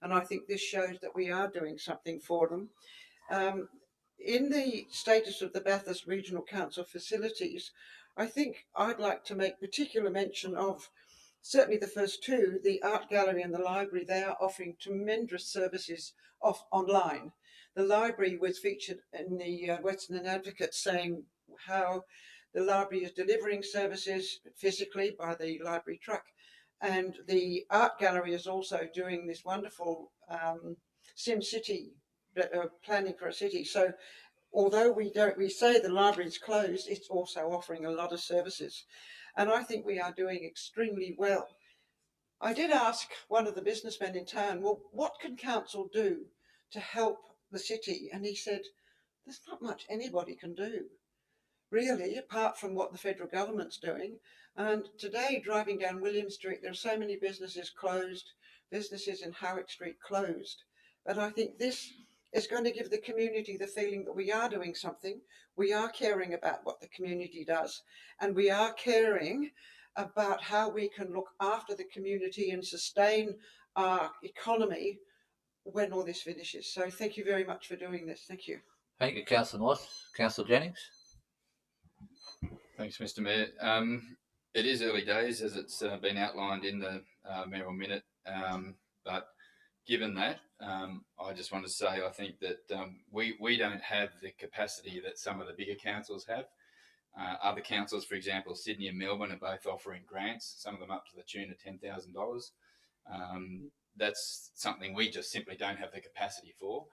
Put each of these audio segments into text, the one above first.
and I think this shows that we are doing something for them. In the status of the Bathurst Regional Council facilities, I think I'd like to make particular mention of certainly the first two, the art gallery and the library. They are offering tremendous services online. The library was featured in the Western Advocate saying how the library is delivering services physically by the library truck. And the art gallery is also doing this wonderful Sim City planning for a city. So although we say the library is closed, it's also offering a lot of services. And I think we are doing extremely well. I did ask one of the businessmen in town, well, what can council do to help the city? And he said, there's not much anybody can do, really, apart from what the federal government's doing. And today, driving down William Street, there are so many businesses closed, businesses in Howick Street closed. But I think this is going to give the community the feeling that we are doing something, we are caring about what the community does, and we are caring about how we can look after the community and sustain our economy when all this finishes. So thank you very much for doing this. Thank you. Thank you, Councillor North. Councillor Jennings. Thanks, Mr. Mayor. It is early days, as it's been outlined in the mayoral minute, but given that, I just want to say I think that we don't have the capacity that some of the bigger councils have. Other councils, for example, Sydney and Melbourne, are both offering grants, some of them up to the tune of $10,000. That's something we just simply don't have the capacity for.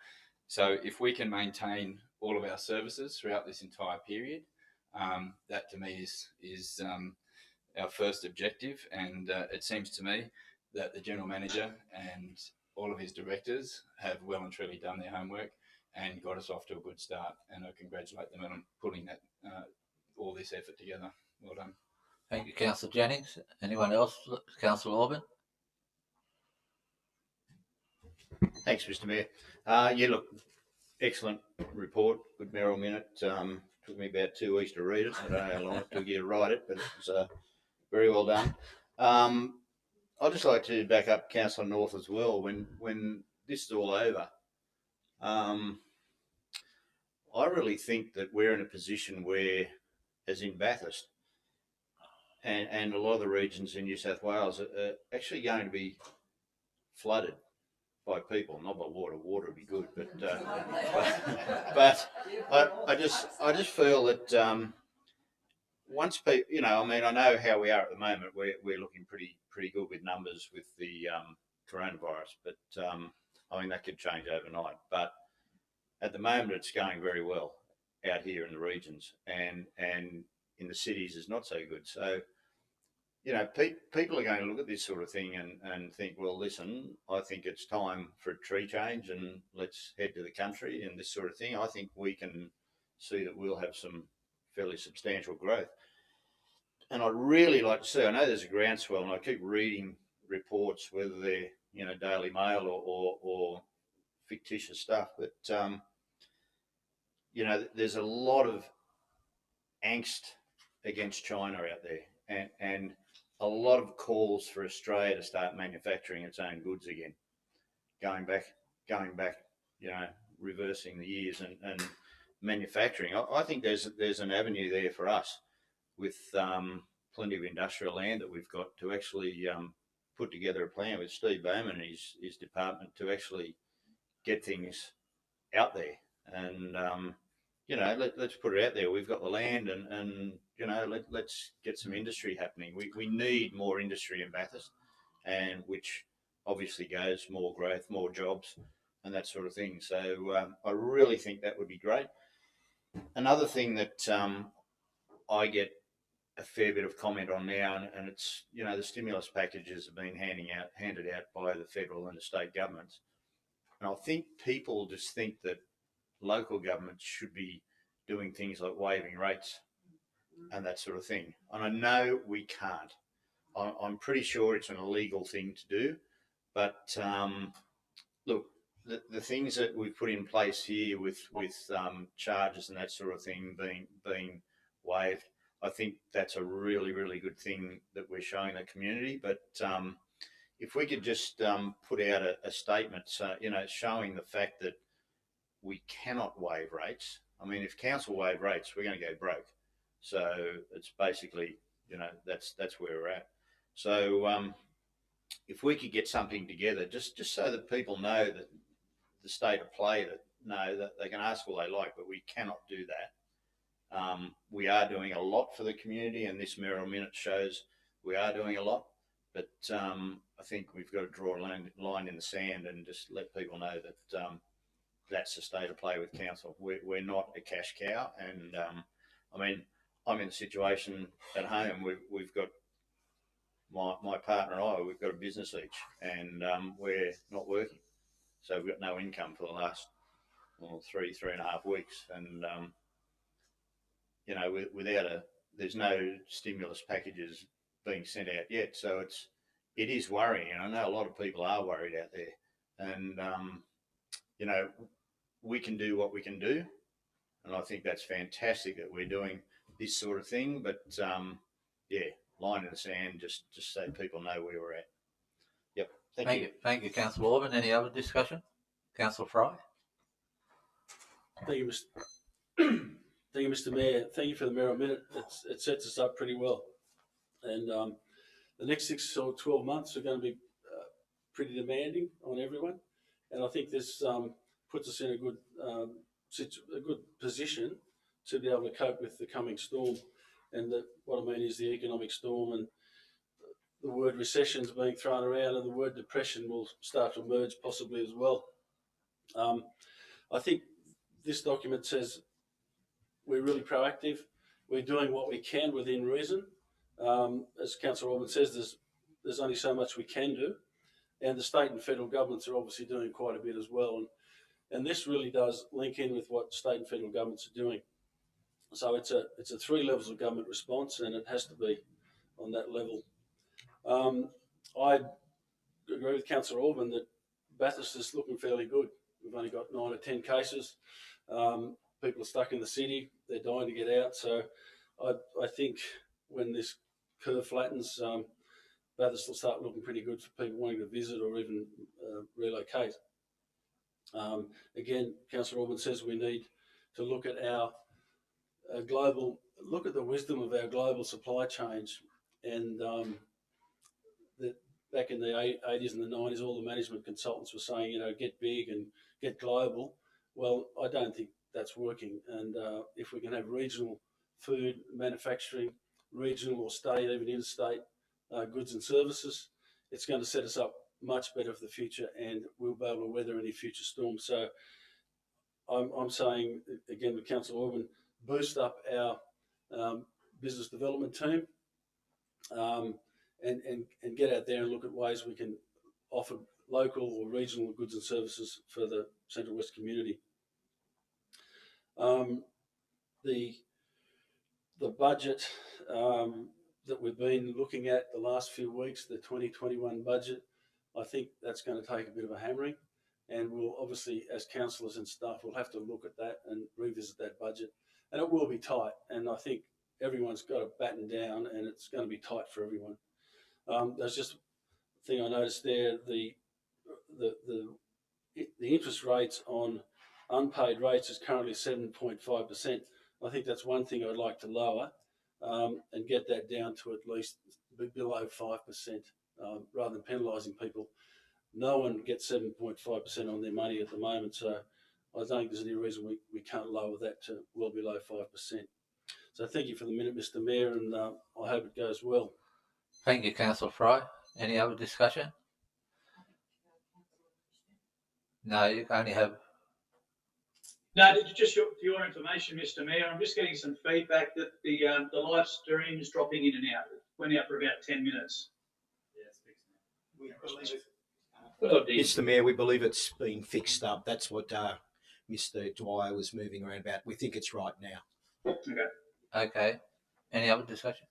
So if we can maintain all of our services throughout this entire period, that to me is our first objective. And it seems to me that the General Manager and all of his directors have well and truly done their homework and got us off to a good start. And I congratulate them on putting that all this effort together. Well done. Thank you, Councillor Jennings. Anyone else? Councillor Orban. Thanks, Mr. Mayor. Yeah, look, excellent report. Good mayoral minute. Took me about 2 weeks to read it. I don't know how long it took you to write it, but it was very well done. I'd just like to back up Councillor North as well. When this is all over, I really think that we're in a position where, as in Bathurst, and a lot of the regions in New South Wales are actually going to be flooded by people, not by water. Water would be good, but I just feel that once people, you know, I mean, I know how we are at the moment. We're looking pretty good with numbers with the coronavirus, but I mean that could change overnight. But at the moment, it's going very well out here in the regions, and in the cities is not so good. So, you know, people are going to look at this sort of thing and think, well, listen, I think it's time for a tree change and let's head to the country and this sort of thing. I think we can see that we'll have some fairly substantial growth. And I'd really like to see, I know there's a groundswell, and I keep reading reports, whether they're, you know, Daily Mail or fictitious stuff, but, you know, there's a lot of angst against China out there, and a lot of calls for Australia to start manufacturing its own goods again, going back, you know, reversing the years and manufacturing. I think there's an avenue there for us with plenty of industrial land that we've got to actually put together a plan with Steve Bowman and his department to actually get things out there. And you know, let's put it out there. We've got the land, and you know, let's get some industry happening. We need more industry in Bathurst, and which obviously goes more growth, more jobs, and that sort of thing. So I really think that would be great. Another thing that I get a fair bit of comment on now, and it's, you know, the stimulus packages have been handed out by the federal and the state governments, and I think people just think that local governments should be doing things like waiving rates and that sort of thing. And I know we can't. I'm pretty sure it's an illegal thing to do. But look, the things that we've put in place here with charges and that sort of thing being waived, I think that's a really, really good thing that we're showing the community. But if we could just put out a statement, showing the fact that we cannot waive rates. I mean, if council waive rates, we're going to go broke. So it's basically, that's where we're at. So if we could get something together, just so that people know that the state of play, that they can ask all they like, but we cannot do that. We are doing a lot for the community, and this Merrill Minute shows we are doing a lot. But I think we've got to draw a line in the sand and just let people know that that's the state of play with council. We're not a cash cow, and I mean, I'm in a situation at home. We've got my partner and I. We've got a business each, and we're not working, so we've got no income for the last 3.5 weeks, and there's no stimulus packages being sent out yet, so it is worrying, and I know a lot of people are worried out there, and we can do what we can do, and I think that's fantastic that we're doing this sort of thing. But line in the sand, just so people know where we're at. Yep. Thank you, Councillor Orban. Any other discussion? Councillor Fry. Thank you, Mr. Mayor. Thank you for the Merrill Minute. It sets us up pretty well, and the next 6 or 12 months are going to be pretty demanding on everyone, and I think this puts us in a good position to be able to cope with the coming storm. And what I mean is the economic storm, and the word recession is being thrown around, and the word depression will start to emerge possibly as well. I think this document says we're really proactive. We're doing what we can within reason. As Councillor Orban says, there's only so much we can do, and the state and federal governments are obviously doing quite a bit as well. And this really does link in with what state and federal governments are doing. So it's a 3 levels of government response, and it has to be on that level. I agree with Councillor Orban that Bathurst is looking fairly good. We've only got 9 or 10 cases. People are stuck in the city. They're dying to get out. So I think when this curve flattens, Bathurst will start looking pretty good for people wanting to visit or even relocate. Again, Councillor Orban says we need to look at our look at the wisdom of our global supply chains, and that back in the 80s and the 90s, all the management consultants were saying, get big and get global. Well, I don't think that's working. And if we can have regional food manufacturing, regional or state, even interstate goods and services, it's going to set us up much better for the future, and we'll be able to weather any future storms. So I'm saying, again, with Councillor Orban, boost up our business development team, and get out there and look at ways we can offer local or regional goods and services for the Central West community. The budget that we've been looking at the last few weeks, the 2021 budget, I think that's going to take a bit of a hammering, and we'll obviously, as councillors and staff, we'll have to look at that and revisit that budget, and it will be tight, and I think everyone's got to batten down, and it's going to be tight for everyone. There's just a thing I noticed there, the interest rates on unpaid rates is currently 7.5%. I think that's one thing I'd like to lower, and get that down to at least below 5%, rather than penalising people. No one gets 7.5% on their money at the moment, so I don't think there's any reason we can't lower that to well below 5%. So thank you for the minute, Mr. Mayor, and I hope it goes well. Thank you, Councillor Fry. Any other discussion? No, you only have... No, just for your information, Mr. Mayor, I'm just getting some feedback that the live stream is dropping in and out. It went out for about 10 minutes. Mr. Mayor, we believe it's been fixed up. That's what Mr. Dwyer was moving around about. We think it's right now. Okay. Any other discussion?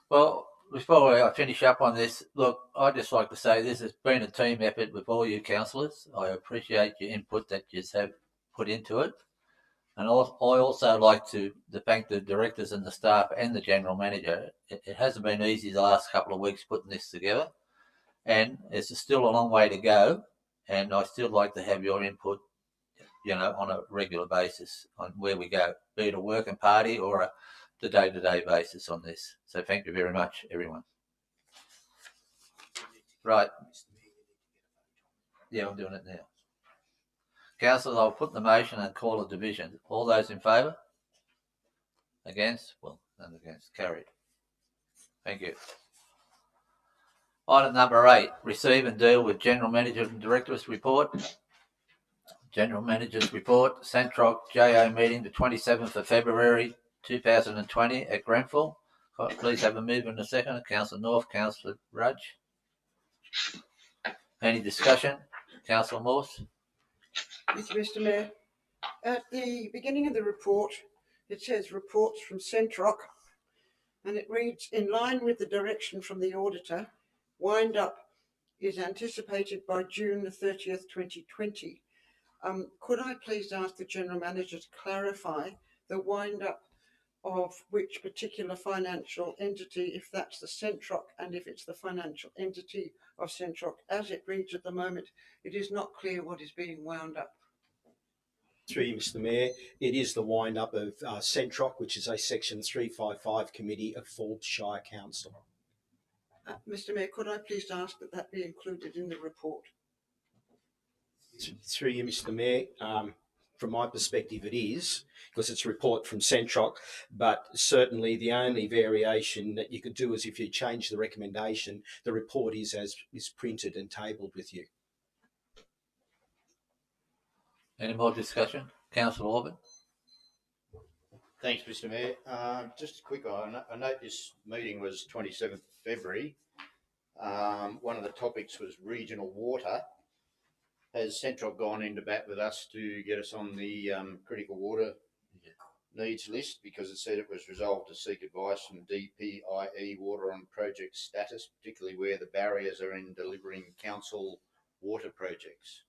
Well, before I finish up on this, look, I'd just like to say this has been a team effort with all you councillors. I appreciate your input that you have put into it. And I also like to thank the directors and the staff and the general manager. It hasn't been easy the last couple of weeks putting this together. and it's still a long way to go. And I still like to have your input, on a regular basis on where we go, be it a working party or the day-to-day basis on this. So thank you very much, everyone. Right. Yeah, I'm doing it now. Councillors, I'll put the motion and call a division. All those in favour? Against? Well, none against. Carried. Thank you. Item number 8, receive and deal with General Manager and Director's report. General Manager's report, Centroc JO meeting the 27th of February 2020 at Grenfell. Please have a move in a second. Councillor North, Councillor Rudge. Any discussion? Councillor Morse. Thank you, Mr. Mayor. At the beginning of the report, it says reports from Centroc, and it reads, in line with the direction from the auditor, wind up is anticipated by June the 30th, 2020. Could I please ask the General Manager to clarify the wind up of which particular financial entity, if that's the Centroc and if it's the financial entity of Centroc? As it reads at the moment, it is not clear what is being wound up. Through you, Mr. Mayor, it is the wind up of Centroc, which is a Section 355 committee of Forbes Shire Council. Mr. Mayor, could I please ask that that be included in the report? Through you, Mr. Mayor, from my perspective it is, because it's a report from Centroc, but certainly the only variation that you could do is if you change the recommendation, the report is as is printed and tabled with you. Any more discussion? Councillor Orban. Thanks, Mr. Mayor. Just a quick one. I note this meeting was 27th February. One of the topics was regional water. Has Centroc gone into bat with us to get us on the critical water needs list, because it said it was resolved to seek advice from DPIE Water on project status, particularly where the barriers are in delivering council water projects?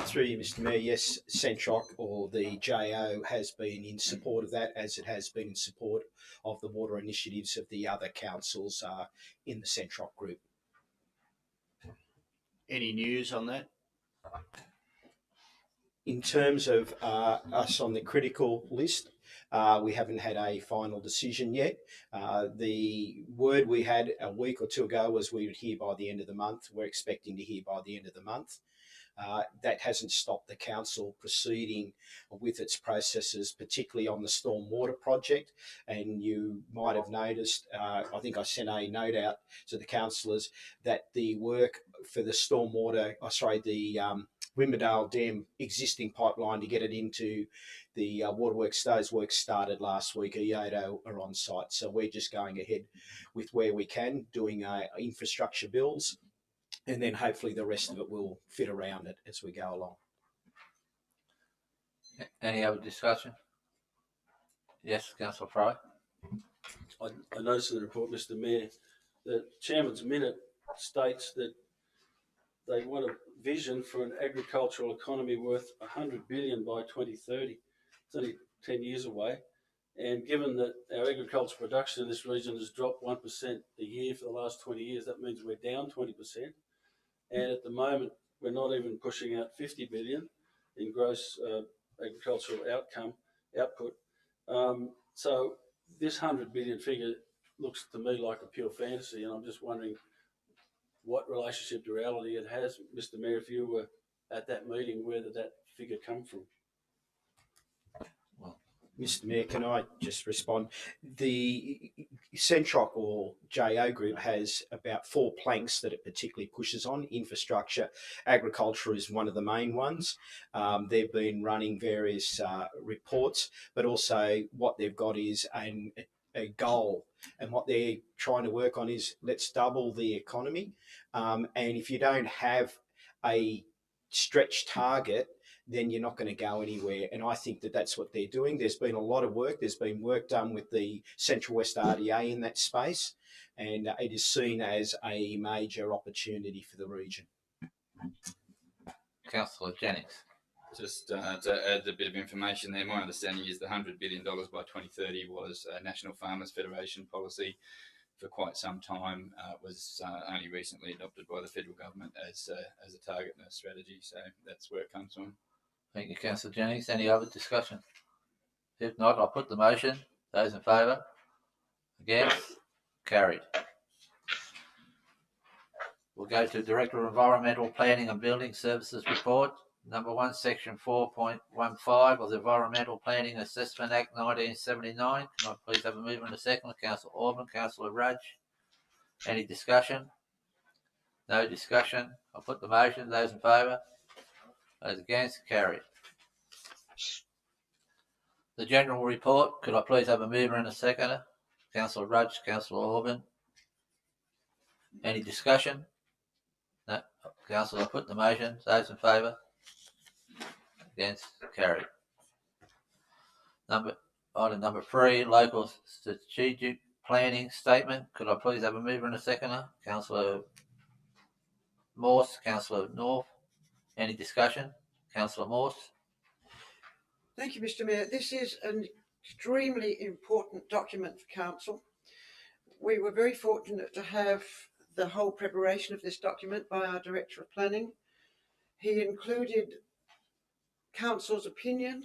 Through you, Mr. Mayor, yes, Centroc or the JO has been in support of that, as it has been in support of the water initiatives of the other councils in the Centroc group. Any news on that? In terms of us on the critical list, we haven't had a final decision yet. The word we had a week or two ago was we would hear by the end of the month. We're expecting to hear by the end of the month. That hasn't stopped the council proceeding with its processes, particularly on the stormwater project. And you might have noticed, I think I sent a note out to the councillors that the work for the stormwater, the Wimbledale Dam existing pipeline to get it into the waterworks, those works started last week. EODO are on site. So we're just going ahead with where we can, doing infrastructure builds. And then hopefully the rest of it will fit around it as we go along. Any other discussion? Yes, Councillor Fry. I noticed in the report, Mr. Mayor, that Chairman's minute states that they want a vision for an agricultural economy worth 100 billion by 2030. It's only 10 years away. And given that our agricultural production in this region has dropped 1% a year for the last 20 years, that means we're down 20%. And at the moment, we're not even pushing out 50 billion in gross agricultural output. So this 100 billion figure looks to me like a pure fantasy, and I'm just wondering what relationship to reality it has. Mr. Mayor, if you were at that meeting, where did that figure come from? Mr. Mayor, can I just respond? The Centroc or JO group has about 4 planks that it particularly pushes on. Infrastructure, agriculture is one of the main ones. They've been running various reports, but also what they've got is a goal. And what they're trying to work on is let's double the economy. And if you don't have a stretch target, then you're not going to go anywhere. And I think that that's what they're doing. There's been a lot of work. There's been work done with the Central West RDA in that space, and it is seen as a major opportunity for the region. Councillor Jennings. Just to add a bit of information there, my understanding is the $100 billion by 2030 was a National Farmers Federation policy. for quite some time. Was only recently adopted by the federal government as a target and a strategy. So that's where it comes from. Thank you, Councillor Jennings. Any other discussion? If not, I'll put the motion. Those in favour? Against? Carried. We'll go to Director of Environmental Planning and Building Services report. Number 1, Section 4.15 of the Environmental Planning Assessment Act 1979. Can I please have a mover and a second? Councillor Orban, Councillor Rudge. Any discussion? No discussion. I'll put the motion. Those in favour? Those against? Carried. The general report. Could I please have a mover and a seconder? Councillor Rudge, Councillor Orban. Any discussion? No. Councillor, I put the motion. Those in favour? Against? Carried. Item number 3, local strategic planning statement. Could I please have a mover and a seconder? Councillor Morse, Councillor North. Any discussion? Councillor Morse. Thank you, Mr. Mayor. This is an extremely important document for Council. We were very fortunate to have the whole preparation of this document by our Director of Planning. He included Council's opinion.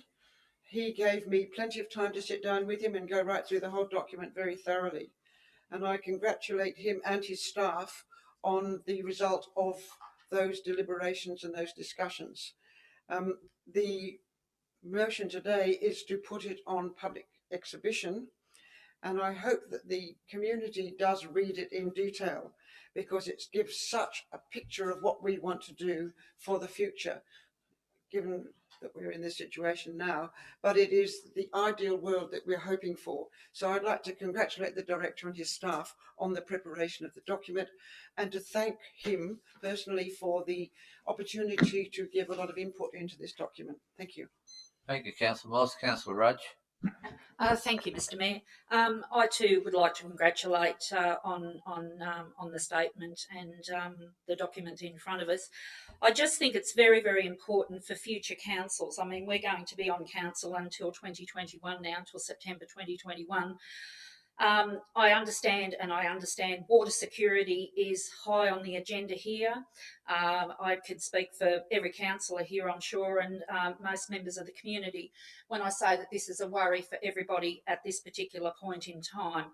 He gave me plenty of time to sit down with him and go right through the whole document very thoroughly. And I congratulate him and his staff on the result of those deliberations and those discussions. The motion today is to put it on public exhibition, and I hope that the community does read it in detail, because it gives such a picture of what we want to do for the future, given that we're in this situation now, but it is the ideal world that we're hoping for. So I'd like to congratulate the Director and his staff on the preparation of the document, and to thank him personally for the opportunity to give a lot of input into this document. Thank you. Thank you, Councillor Morse. Councillor Rudge. Thank you, Mr. Mayor. I too would like to congratulate on the statement and the document in front of us. I just think it's very, very important for future councils. I mean, we're going to be on council until 2021 now, until September 2021. I understand water security is high on the agenda here. I could speak for every councillor here, I'm sure, and most members of the community when I say that this is a worry for everybody at this particular point in time.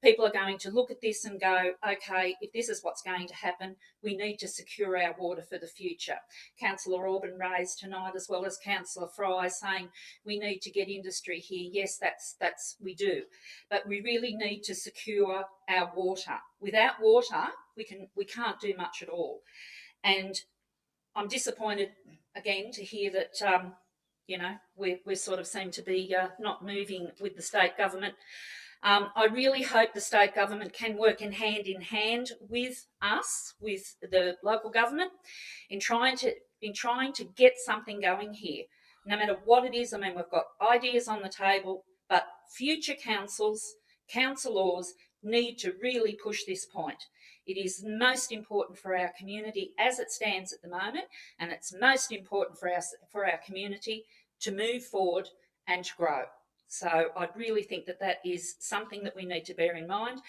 People are going to look at this and go, okay, if this is what's going to happen, we need to secure our water for the future. Councillor Orban raised tonight, as well as Councillor Fry, saying we need to get industry here. Yes, that's we do, but we really need to secure our water. Without water, we can't do much at all. And I'm disappointed again to hear that we sort of seem to be not moving with the state government. I really hope the state government can work in hand with us, with the local government, in trying to get something going here. No matter what it is, I mean, we've got ideas on the table, but future councillors need to really push this point. It is most important for our community as it stands at the moment, and it's most important for our community to move forward and to grow. So I really think that is something that we need to bear in mind.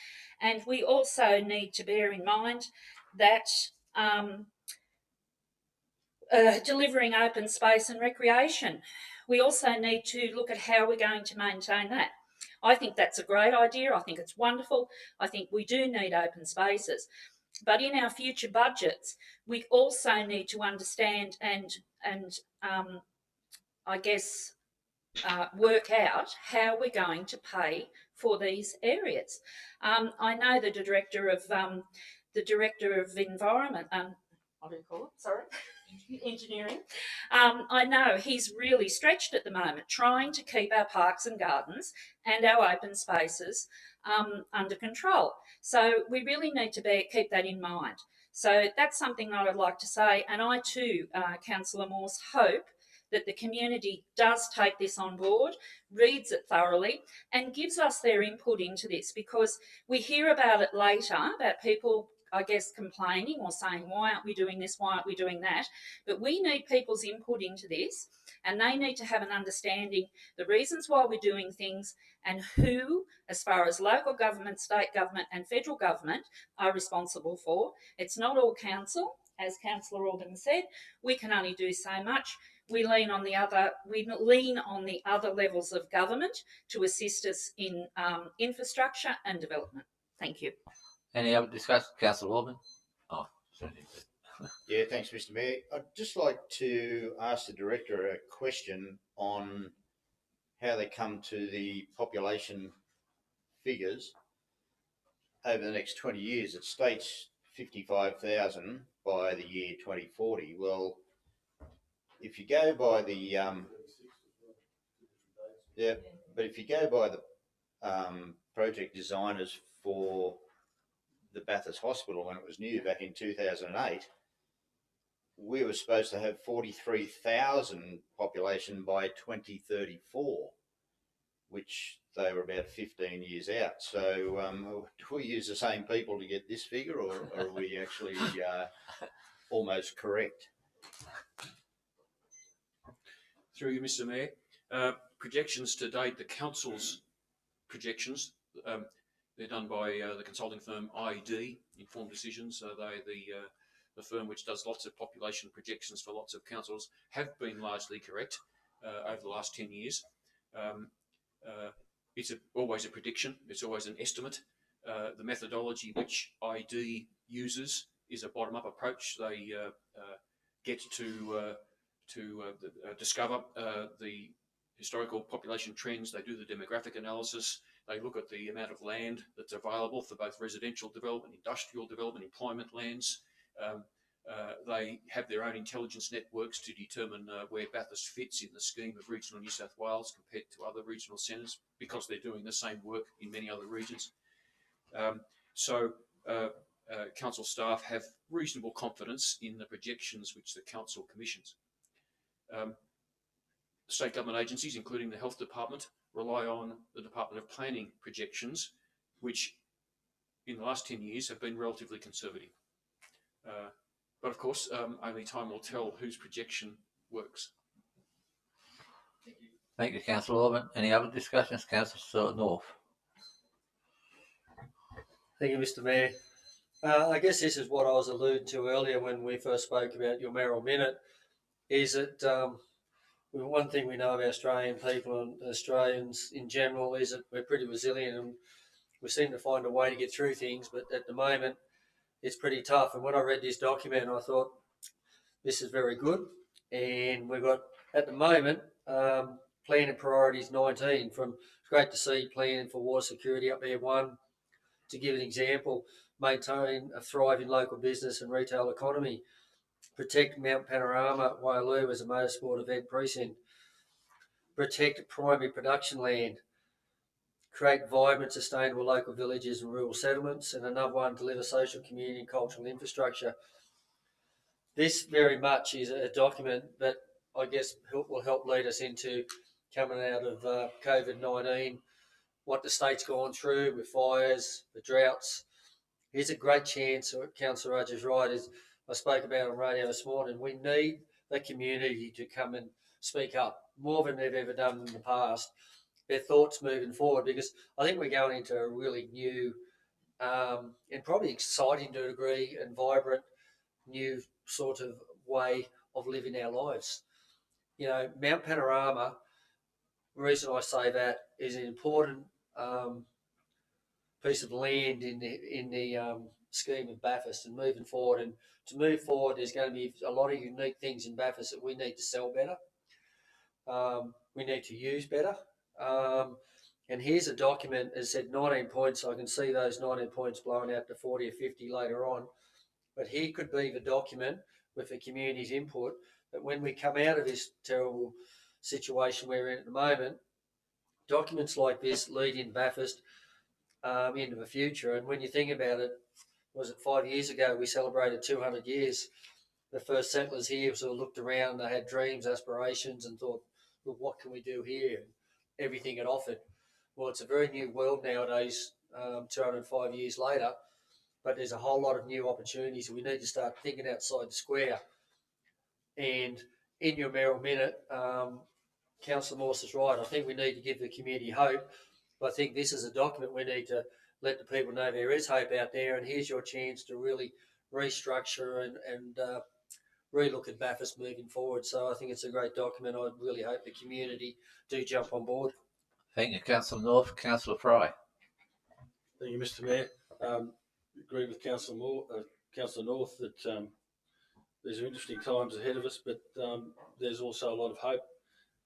And we also need to bear in mind that delivering open space and recreation, we also need to look at how we're going to maintain that. I think that's a great idea. I think it's wonderful. I think we do need open spaces. But in our future budgets, we also need to understand and I guess work out how we're going to pay for these areas. I know the director of environment. What do you call it? Sorry. Engineering. I know he's really stretched at the moment, trying to keep our parks and gardens and our open spaces under control. So we really need to keep that in mind. So that's something that I'd like to say. And I too, Councillor Morse, hope that the community does take this on board, reads it thoroughly, and gives us their input into this, because we hear about it later, about people I guess, complaining or saying, why aren't we doing this? Why aren't we doing that? But we need people's input into this, and they need to have an understanding the reasons why we're doing things and who, as far as local government, state government, and federal government, are responsible for. It's not all council, as Councillor Orban said. We can only do so much. We lean on the other levels of government to assist us in infrastructure and development. Thank you. Any other discussion, Councillor Orban? Oh, sorry. Yeah, thanks, Mr. Mayor. I'd just like to ask the Director a question on how they come to the population figures over the next 20 years. It states 55,000 by the year 2040. Well, if you go by the but if you go by the project designers for the Bathurst Hospital when it was new back in 2008, we were supposed to have 43,000 population by 2034, which they were about 15 years out. So do we use the same people to get this figure, or are we actually almost correct? Through you, Mr. Mayor. Projections to date, the council's projections, they're done by the consulting firm ID, Informed Decisions. They're the firm which does lots of population projections for lots of councils, have been largely correct over the last 10 years. It's always a prediction. It's always an estimate. The methodology which ID uses is a bottom-up approach. They get to discover the historical population trends. They do the demographic analysis. They look at the amount of land that's available for both residential development, industrial development, employment lands. They have their own intelligence networks to determine where Bathurst fits in the scheme of regional New South Wales compared to other regional centres, because they're doing the same work in many other regions. Council staff have reasonable confidence in the projections which the council commissions. State government agencies, including the Health Department, rely on the Department of Planning projections, which in the last 10 years have been relatively conservative. But of course, only time will tell whose projection works. Thank you, Councillor Orban. Any other discussions, Councillor North? Thank you, Mr. Mayor. I guess this is what I was alluding to earlier when we first spoke about your mayoral minute, is that one thing we know about Australian people and Australians in general is that we're pretty resilient and we seem to find a way to get through things, but at the moment it's pretty tough. And when I read this document, I thought, this is very good. And we've got, at the moment, planning priorities 19. It's great to see planning for water security up there. One, to give an example, maintain a thriving local business and retail economy. Protect Mount Panorama, Waialoo as a motorsport event precinct. Protect primary production land. Create vibrant, sustainable local villages and rural settlements. And another one, deliver social, community and cultural infrastructure. This very much is a document that I guess will help lead us into coming out of COVID-19, what the state's gone through with fires, the droughts. Here's a great chance, Councillor Rudge is right, as I spoke about on radio this morning, we need the community to come and speak up more than they've ever done in the past. Their thoughts moving forward, because I think we're going into a really new and probably exciting to a degree and vibrant new sort of way of living our lives. You know, Mount Panorama, the reason I say that is an important piece of land in the scheme of Bathurst and moving forward. And to move forward, there's going to be a lot of unique things in Bathurst that we need to sell better. We need to use better. And here's a document that said 19 points. I can see those 19 points blowing out to 40 or 50 later on. But here could be the document with the community's input that when we come out of this terrible situation we're in at the moment, documents like this lead in Bathurst into the future. And when you think about it, was it 5 years ago we celebrated 200 years? The first settlers here sort of looked around, they had dreams, aspirations, and thought, well, what can we do here? Everything it offered. Well, it's a very new world nowadays, 205 years later, but there's a whole lot of new opportunities. We need to start thinking outside the square. And in your Merrill Minute, Councillor Morse is right. I think we need to give the community hope. But I think this is a document we need to let the people know there is hope out there, and here's your chance to really restructure and relook at Bathurst moving forward. So I think it's a great document. I really hope the community do jump on board. Thank you, Councillor North. Councillor Fry. Thank you, Mr. Mayor. Agree with Councillor North that there's interesting times ahead of us, but there's also a lot of hope,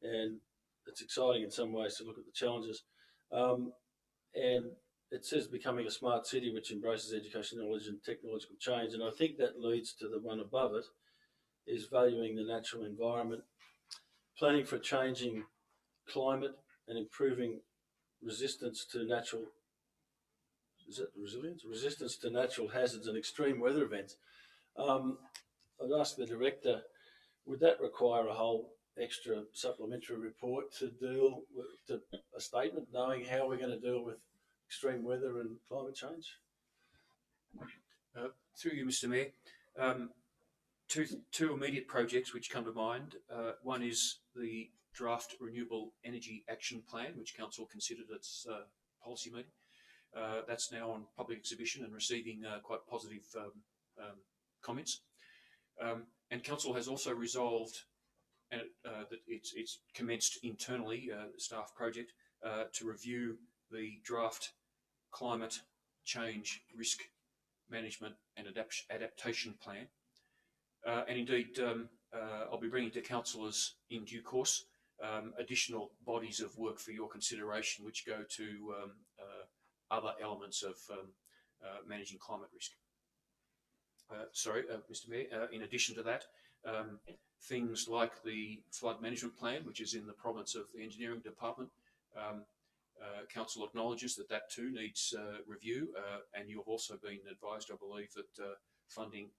and it's exciting in some ways to look at the challenges. And it says becoming a smart city which embraces education, knowledge and technological change, and I think that leads to the one above it, is valuing the natural environment, planning for a changing climate and improving resistance to natural hazards and extreme weather events. I'd ask the director, would that require a whole extra supplementary report to deal with a statement knowing how we're going to deal with extreme weather and climate change? Through you, Mr. Mayor. Two immediate projects which come to mind. One is the draft Renewable Energy Action Plan, which Council considered at its policy meeting. That's now on public exhibition and receiving quite positive comments. And Council has also resolved that it's commenced internally, the staff project, to review the draft Climate Change Risk Management and Adaptation Plan. And indeed, I'll be bringing to councillors in due course additional bodies of work for your consideration, which go to other elements of managing climate risk. Mr. Mayor, in addition to that, things like the flood management plan, which is in the province of the engineering department, Council acknowledges that that too needs review, and you've also been advised, I believe, that funding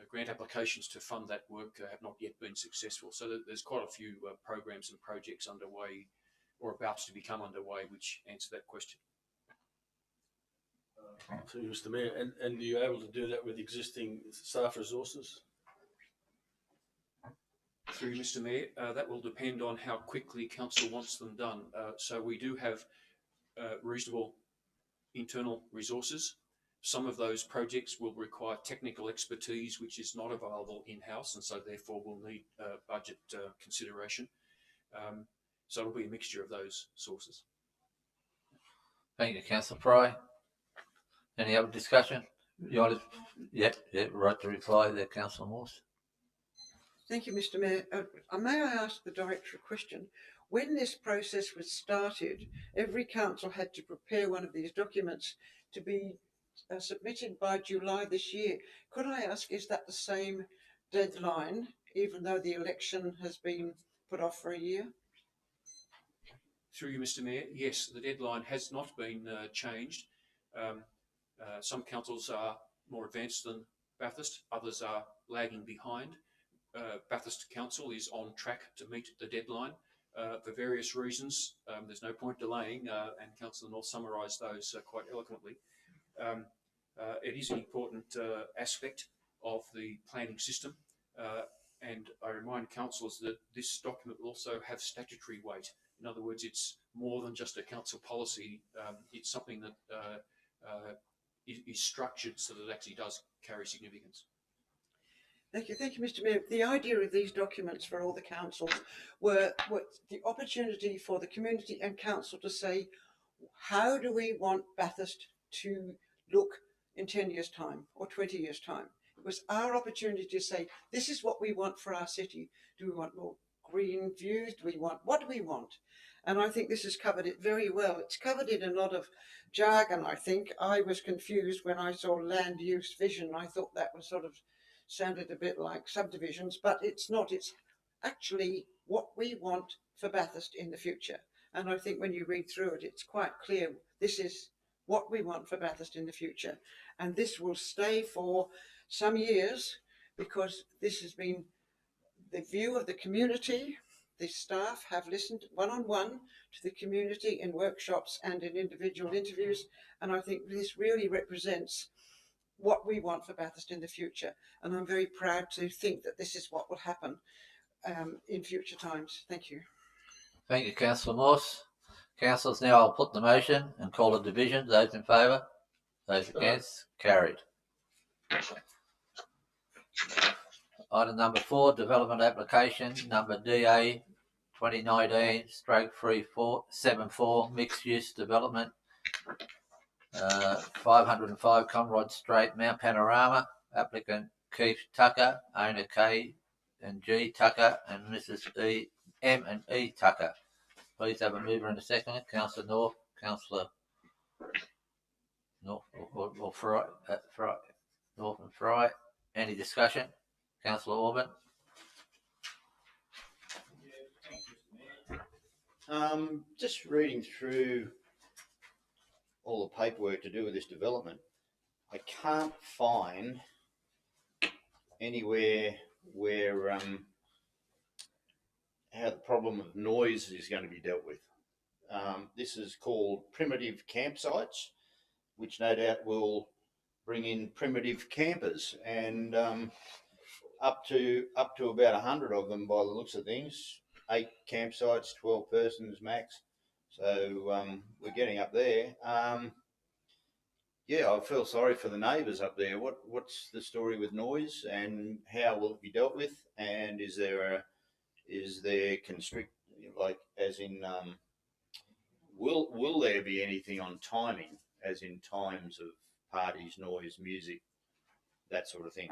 grant applications to fund that work have not yet been successful. So there's quite a few programs and projects underway or about to become underway which answer that question. To you, Mr. Mayor, and are you able to do that with existing staff resources? Through you, Mr. Mayor, that will depend on how quickly Council wants them done. So we do have reasonable internal resources. Some of those projects will require technical expertise which is not available in-house, and so therefore will need budget consideration. So it'll be a mixture of those sources. Thank you, Councillor Fry. Any other discussion? You want to, yeah, right to reply there, Councillor Morse. Thank you, Mr. Mayor. May I ask the director a question? When this process was started, every council had to prepare one of these documents to be submitted by July this year. Could I ask, is that the same deadline, even though the election has been put off for a year? Through you, Mr. Mayor, yes, the deadline has not been changed. Some councils are more advanced than Bathurst, others are lagging behind. Bathurst Council is on track to meet the deadline for various reasons. There's no point delaying, and Councillor North summarised those quite eloquently. It is an important aspect of the planning system, and I remind councillors that this document will also have statutory weight. In other words, it's more than just a council policy. It's something that is structured so that it actually does carry significance. Thank you, Mr. Mayor. The idea of these documents for all the councils were the opportunity for the community and council to say, how do we want Bathurst to look in 10 years' time or 20 years' time? It was our opportunity to say, this is what we want for our city. Do we want more green views? What do we want? And I think this has covered it very well. It's covered it in a lot of jargon, I think. I was confused when I saw land use vision. I thought that was sort of sounded a bit like subdivisions, but it's not. It's actually what we want for Bathurst in the future. And I think when you read through it, it's quite clear this is what we want for Bathurst in the future. And this will stay for some years because this has been the view of the community. The staff have listened one-on-one to the community in workshops and in individual interviews. And I think this really represents what we want for Bathurst in the future. And I'm very proud to think that this is what will happen in future times. Thank you. Thank you, Councillor Morse. Councillors, now I'll put the motion and call a division. Those in favour? Those against? Carried. Item number 4, development application number DA 2019/3474 mixed use development, 505 Conrod Street, Mount Panorama. Applicant Keith Tucker, owner K and G Tucker and Mrs. M and E Tucker. Please have a mover and a second. Councillor North, Councillor North or Fry, North and Fry. Any discussion? Councillor Orban. Just reading through all the paperwork to do with this development, I can't find anywhere where how the problem of noise is going to be dealt with. This is called primitive campsites, which no doubt will bring in primitive campers, and up to about 100 of them by the looks of things. 8 campsites, 12 persons max. So we're getting up there. Yeah, I feel sorry for the neighbours up there. What's the story with noise, and how will it be dealt with? And is there constrict, like, as in will there be anything on timing, as in times of parties, noise, music, that sort of thing?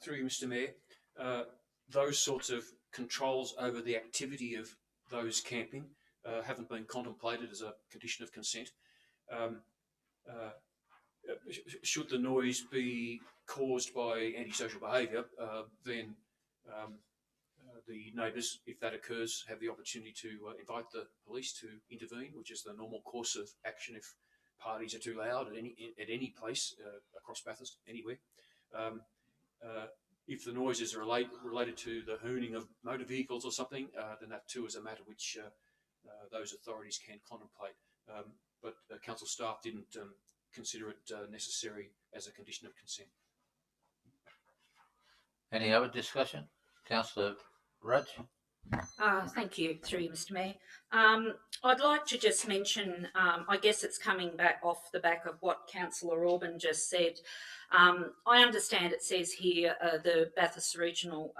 Through you, Mr. Mayor, those sorts of controls over the activity of those camping haven't been contemplated as a condition of consent. Should the noise be caused by antisocial behaviour, then the neighbours, if that occurs, have the opportunity to invite the police to intervene, which is the normal course of action if parties are too loud at any place across Bathurst, anywhere. If the noise is related to the hooning of motor vehicles or something, then that too is a matter which those authorities can contemplate. But council staff didn't consider it necessary as a condition of consent. Any other discussion? Councillor Rudge. Thank you, through you, Mr. Mayor. I'd like to just mention, I guess it's coming back off the back of what Councillor Orban just said. I understand it says here the Bathurst Regional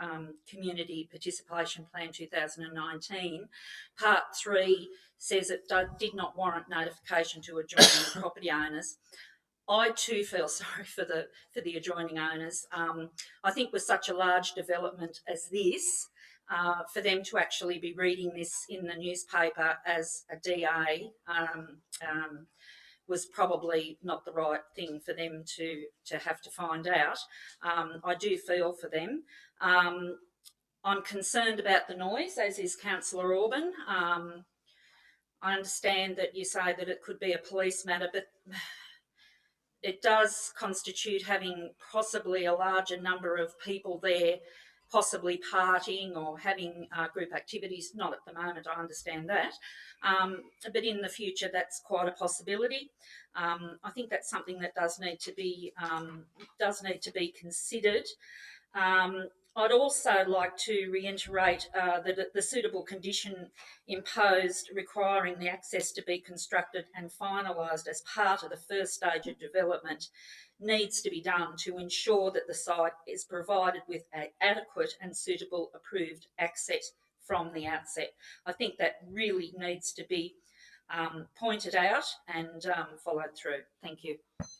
Community Participation Plan 2019, Part 3 says it did not warrant notification to adjoining property owners. I too feel sorry for the adjoining owners. I think with such a large development as this, for them to actually be reading this in the newspaper as a DA was probably not the right thing for them to have to find out. I do feel for them. I'm concerned about the noise, as is Councillor Orban. I understand that you say that it could be a police matter, but it does constitute having possibly a larger number of people there, possibly partying or having group activities. Not at the moment, I understand that, but in the future that's quite a possibility. I think that's something that does need to be considered. I'd also like to reiterate that the suitable condition imposed requiring the access to be constructed and finalised as part of the first stage of development needs to be done to ensure that the site is provided with an adequate and suitable approved access from the outset. I think that really needs to be pointed out and followed through. Thank you.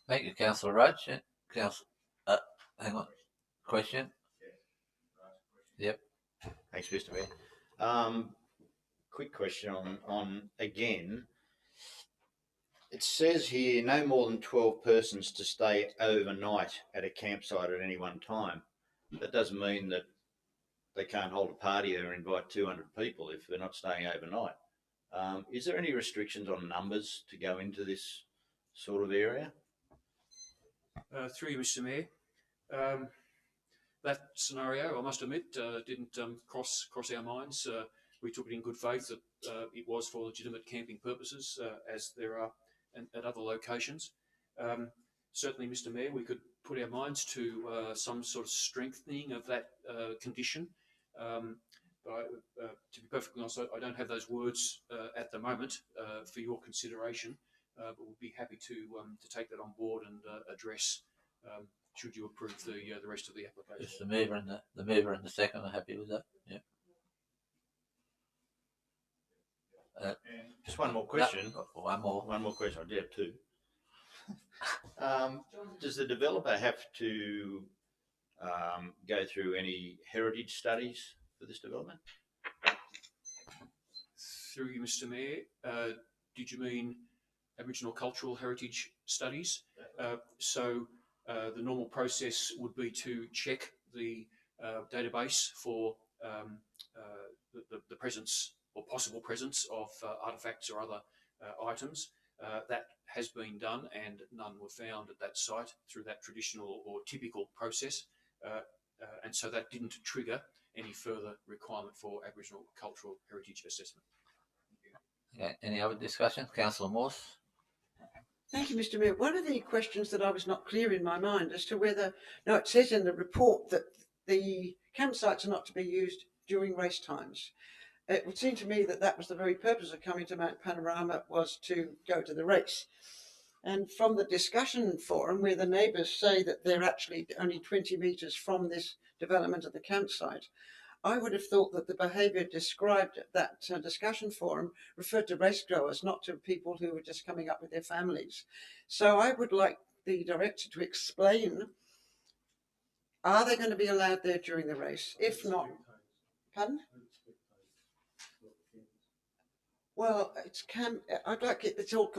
Thank you, Councillor Roach. Hang on. Question? Yep. Thanks, Mr. Mayor. Quick question on again. It says here no more than 12 persons to stay overnight at a campsite at any one time. That doesn't mean that they can't hold a party there and invite 200 people if they're not staying overnight. Is there any restrictions on numbers to go into this sort of area? Through you, Mr. Mayor. That scenario, I must admit, didn't cross our minds. We took it in good faith that it was for legitimate camping purposes, as there are at other locations. Certainly, Mr. Mayor, we could put our minds to some sort of strengthening of that condition. But to be perfectly honest, I don't have those words at the moment for your consideration, but we'll be happy to take that on board and address should you approve the rest of the application. Just the mover and the second are happy with that. Yeah. Just one more question. One more. One more question. I do have two. Does the developer have to go through any heritage studies for this development? Through you, Mr. Mayor, did you mean Aboriginal cultural heritage studies? So the normal process would be to check the database for the presence or possible presence of artefacts or other items. That has been done, and none were found at that site through that traditional or typical process, and so that didn't trigger any further requirement for Aboriginal cultural heritage assessment. Okay. Any other discussion? Councillor Morse. Thank you, Mr. Mayor. One of the questions that I was not clear in my mind as to whether, now it says in the report that the campsites are not to be used during race times. It would seem to me that that was the very purpose of coming to Mount Panorama, was to go to the race. And from the discussion forum, where the neighbours say that they're actually only 20 metres from this development of the campsite, I would have thought that the behaviour described at that discussion forum referred to racegoers, not to people who were just coming up with their families. So I would like the director to explain, are they going to be allowed there during the race? If not, pardon? Well, I'd like it's all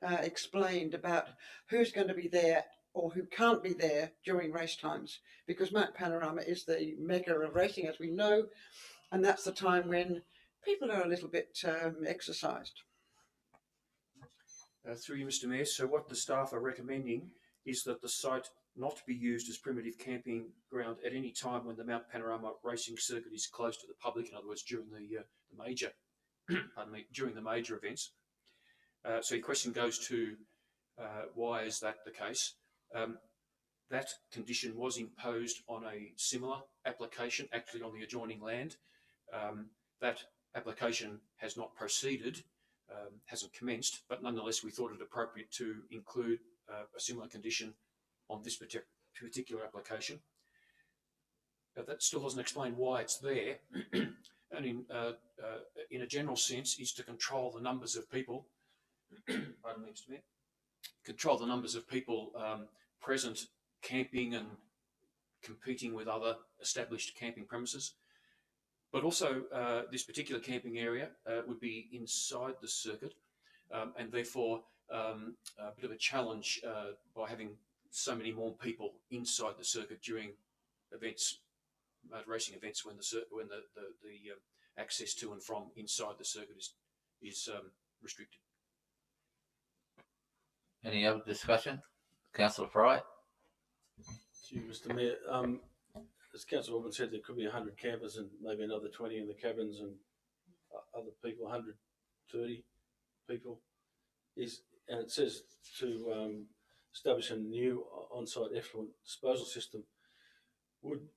explained about who's going to be there or who can't be there during race times, because Mount Panorama is the mecca of racing, as we know, and that's the time when people are a little bit exercised. Through you, Mr. Mayor, so what the staff are recommending is that the site not be used as primitive camping ground at any time when the Mount Panorama racing circuit is closed to the public, in other words, during the major during the major events. So your question goes to why is that the case? That condition was imposed on a similar application, actually on the adjoining land. That application has not proceeded, hasn't commenced, but nonetheless we thought it appropriate to include a similar condition on this particular application. That still doesn't explain why it's there. And in a general sense, is to control the numbers of people. Pardon me, Mr. Mayor. Control the numbers of people present camping and competing with other established camping premises. But also, this particular camping area would be inside the circuit, and therefore a bit of a challenge by having so many more people inside the circuit during events, motor racing events, when the access to and from inside the circuit is restricted. Any other discussion? Councillor Fry. Thank you, Mr. Mayor. As Councillor Orban said, there could be 100 campers and maybe another 20 in the cabins, and other people, 130 people. And it says to establish a new on-site effluent disposal system. Would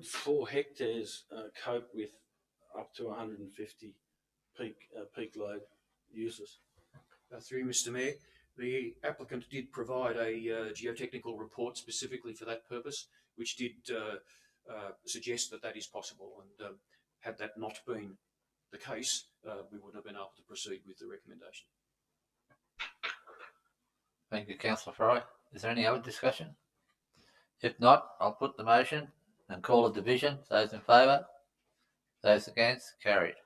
4 hectares cope with up to 150 peak load users? Through Mr. Mayor, the applicant did provide a geotechnical report specifically for that purpose, which did suggest that that is possible. And had that not been the case, we wouldn't have been able to proceed with the recommendation. Thank you, Councillor Fry. Is there any other discussion? If not, I'll put the motion and call a division. Those in favour? Those against? Carried.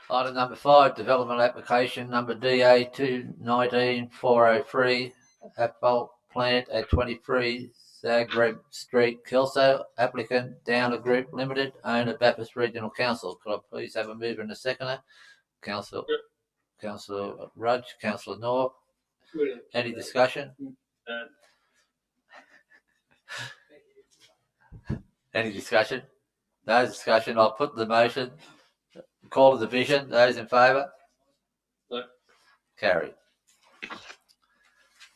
Item number 5, development application number DA 219403, asphalt plant at 23 Zagreb Street, Kelso. Applicant Downer Group Limited, owner Bathurst Regional Council. Could I please have a mover and a seconder? Councillor Rudge, Councillor North. Any discussion? Any discussion? No discussion. I'll put the motion. Call the division. Those in favour? No. Carried.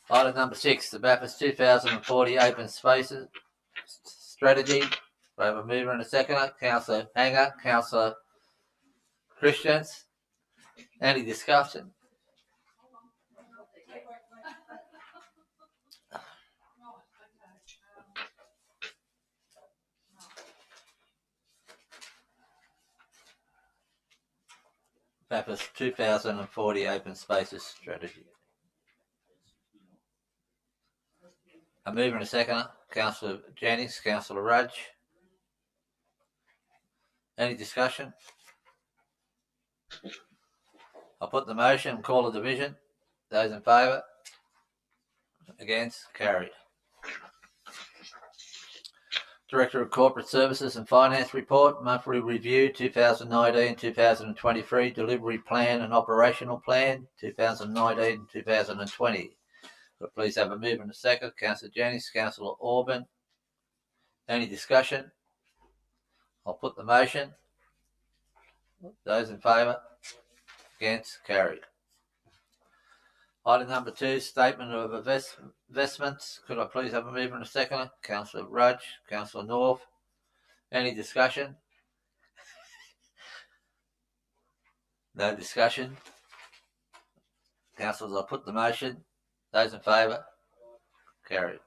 Item number 6, the Bathurst 2040 Open Spaces Strategy. We have a mover and a seconder. Councillor Hanger, Councillor Christians. Any discussion? Bathurst 2040 Open Spaces Strategy. A mover and a seconder. Councillor Jennings, Councillor Rudge. Any discussion? I'll put the motion and call a division. Those in favour? Against? Carried. Director of Corporate Services and Finance Report, Monthly Review 2019-2023, Delivery Plan and Operational Plan 2019-2020. But please have a move and a second. Councillor Jennings, Councillor Orban. Any discussion? I'll put the motion. Those in favour? Against? Carried. Item number 2, Statement of Investments. Could I please have a mover and a seconder? Councillor Rudge, Councillor North. Any discussion? No discussion. Councillors, I'll put the motion. Those in favour? Carried.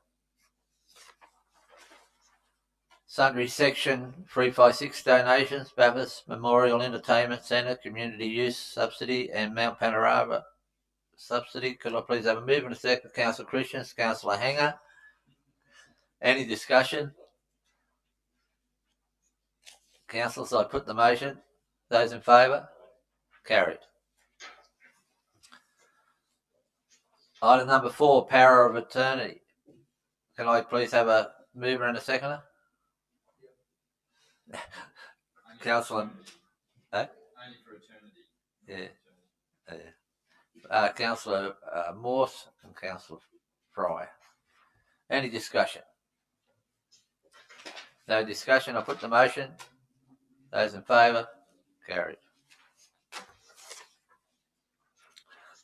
Sundry Section 356 donations, Bathurst Memorial Entertainment Centre, Community Use Subsidy and Mount Panorama Subsidy. Could I please have a move and a second? Councillor Christians, Councillor Hanger. Any discussion? Councillors, I put the motion. Those in favour? Carried. Item number 4, Power of Attorney. Can I please have a mover and a seconder? Councillor. Only for eternity. Yeah. Councillor Morse and Councillor Fry. Any discussion? No discussion. I put the motion. Those in favour? Carried.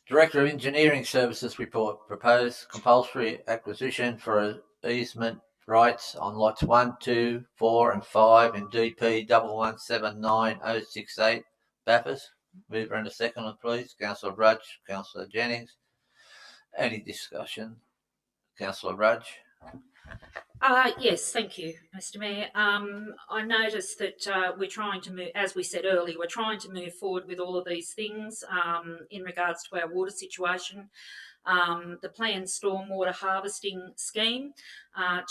Director of Engineering Services Report. Proposed compulsory acquisition for easement rights on lots 1, 2, 4 and 5 in DP 1179068 Bathurst. Mover and a seconder, please. Councillor Rudge, Councillor Jennings. Any discussion? Councillor Rudge. Yes, thank you, Mr. Mayor. I noticed that we're trying to move, as we said earlier, we're trying to move forward with all of these things in regards to our water situation. The planned stormwater harvesting scheme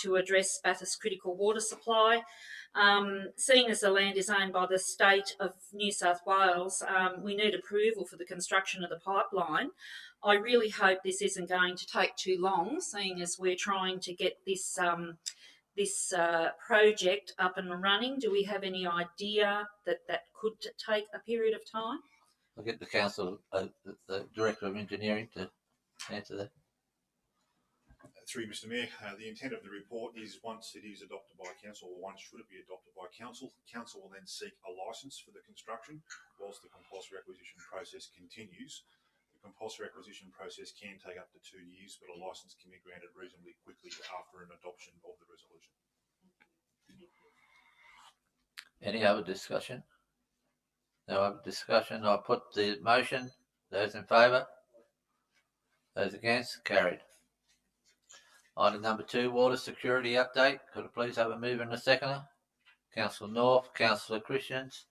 to address Bathurst's critical water supply. Seeing as the land is owned by the state of New South Wales, we need approval for the construction of the pipeline. I really hope this isn't going to take too long, seeing as we're trying to get this project up and running. Do we have any idea that that could take a period of time? I'll get the council, the Director of Engineering to answer that. Through Mr Mayor, the intent of the report is once it is adopted by council, or once should it be adopted by council, council will then seek a licence for the construction whilst the compulsory acquisition process continues. The compulsory acquisition process can take up to 2 years, but a licence can be granted reasonably quickly after an adoption of the resolution. Any other discussion? No other discussion. I'll put the motion. Those in favour? Those against? Carried. Item number 2, Water Security Update. Could I please have a mover and a seconder? Councillor North, Councillor Christians.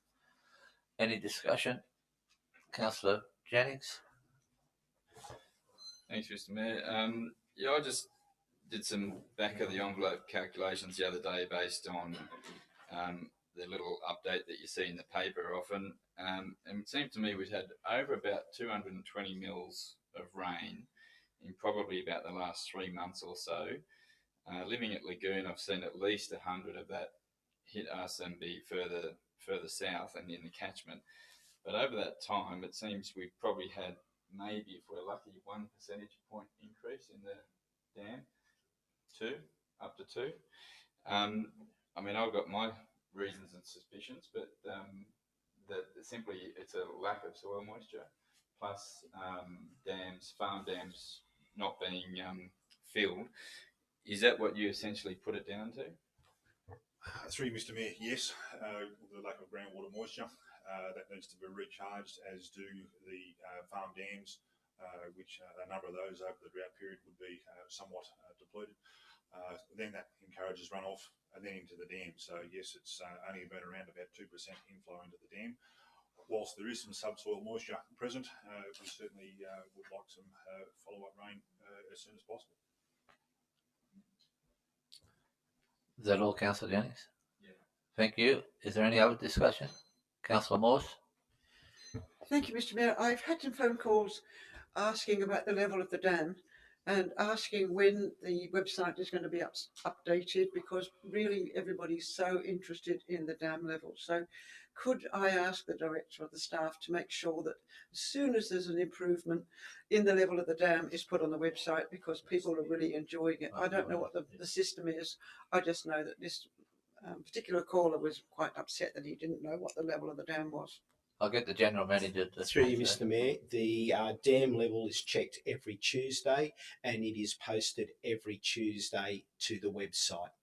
Any discussion? Councillor Jennings. Thanks, Mr Mayor. Yeah, I just did some back of the envelope calculations the other day based on the little update that you see in the paper often. And it seemed to me we'd had over about 220 mils of rain in probably about the last 3 months or so. Living at Lagoon, I've seen at least 100 of that hit us and be further south and in the catchment. But over that time, it seems we've probably had maybe, if we're lucky, 1 percentage point increase in the dam, up to 2. I mean, I've got my reasons and suspicions, but that simply it's a lack of soil moisture, plus farm dams not being filled. Is that what you essentially put it down to? Through Mr Mayor, yes, the lack of groundwater moisture that needs to be recharged, as do the farm dams, which a number of those over the drought period would be somewhat depleted. Then that encourages runoff and then into the dam. So yes, it's only been around about 2% inflow into the dam. Whilst there is some subsoil moisture present, we certainly would like some follow-up rain as soon as possible. Is that all, Councillor Jennings? Yeah. Thank you. Is there any other discussion? Councillor Morse? Thank you, Mr Mayor. I've had some phone calls asking about the level of the dam and asking when the website is going to be updated, because really everybody's so interested in the dam level. So could I ask the director of the staff to make sure that as soon as there's an improvement in the level of the dam is put on the website, because people are really enjoying it. I don't know what the system is. I just know that this particular caller was quite upset that he didn't know what the level of the dam was. I'll get the General Manager to... Through you, Mr Mayor, the dam level is checked every Tuesday and it is posted every Tuesday to the website.